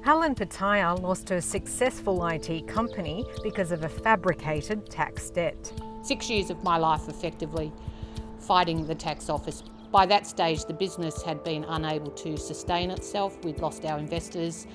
Helen Pattaya lost her successful IT company because of a fabricated tax debt. 6 years of my life effectively fighting the tax office. By that stage, the business had been unable to sustain itself. We'd lost our investors.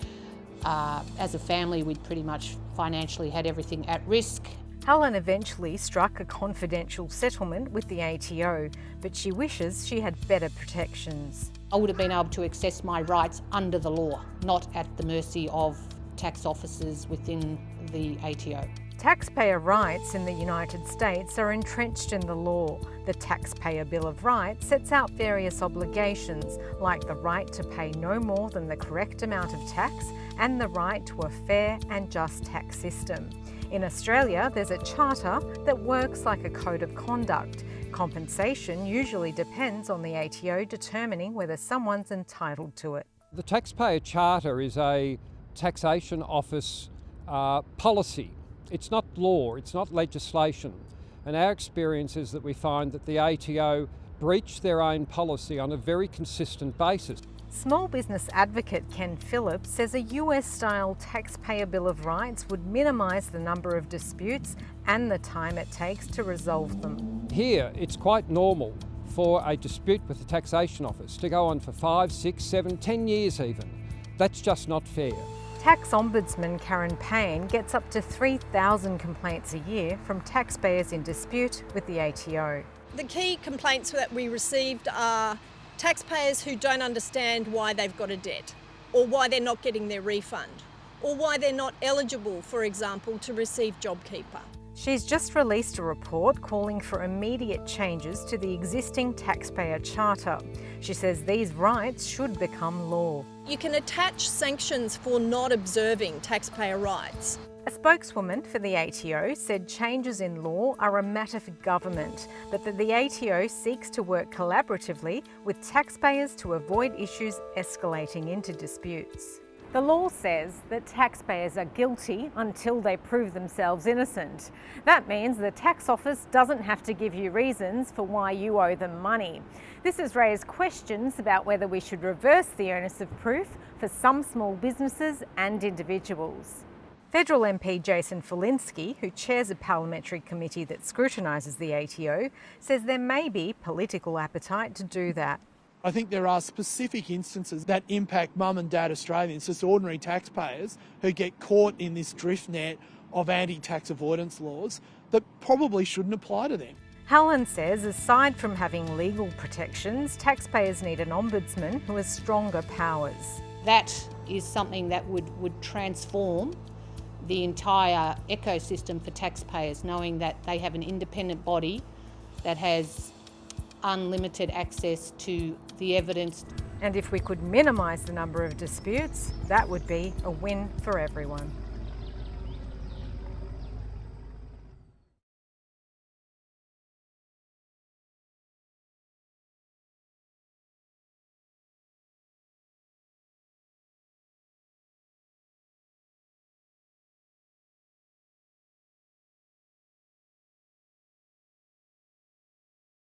As a family, we'd pretty much financially had everything at risk. Helen eventually struck a confidential settlement with the ATO, but she wishes she had better protections. I would have been able to access my rights under the law, not at the mercy of tax officers within the ATO. Taxpayer rights in the United States are entrenched in the law. The Taxpayer Bill of Rights sets out various obligations, like the right to pay no more than the correct amount of tax and the right to a fair and just tax system. In Australia, there's a charter that works like a code of conduct. Compensation usually depends on the ATO determining whether someone's entitled to it. The Taxpayer Charter is a taxation office policy. It's not law, it's not legislation. And our experience is that we find that the ATO breach their own policy on a very consistent basis. Small business advocate Ken Phillips says a US-style Taxpayer Bill of Rights would minimise the number of disputes and the time it takes to resolve them. Here, it's quite normal for a dispute with the Taxation Office to go on for 5, 6, 7, 10 years even. That's just not fair. Tax Ombudsman Karen Payne gets up to 3,000 complaints a year from taxpayers in dispute with the ATO. The key complaints that we received are taxpayers who don't understand why they've got a debt, or why they're not getting their refund, or why they're not eligible, for example, to receive JobKeeper. She's just released a report calling for immediate changes to the existing Taxpayer Charter. She says these rights should become law. You can attach sanctions for not observing taxpayer rights. A spokeswoman for the ATO said changes in law are a matter for government, but that the ATO seeks to work collaboratively with taxpayers to avoid issues escalating into disputes. The law says that taxpayers are guilty until they prove themselves innocent. That means the tax office doesn't have to give you reasons for why you owe them money. This has raised questions about whether we should reverse the onus of proof for some small businesses and individuals. Federal MP Jason Falinski, who chairs a parliamentary committee that scrutinises the ATO, says there may be political appetite to do that. I think there are specific instances that impact mum and dad Australians, just ordinary taxpayers who get caught in this drift net of anti-tax avoidance laws that probably shouldn't apply to them. Helen says aside from having legal protections, taxpayers need an ombudsman who has stronger powers. That is something that would transform the entire ecosystem for taxpayers, knowing that they have an independent body that has unlimited access to the evidence. And if we could minimise the number of disputes, that would be a win for everyone.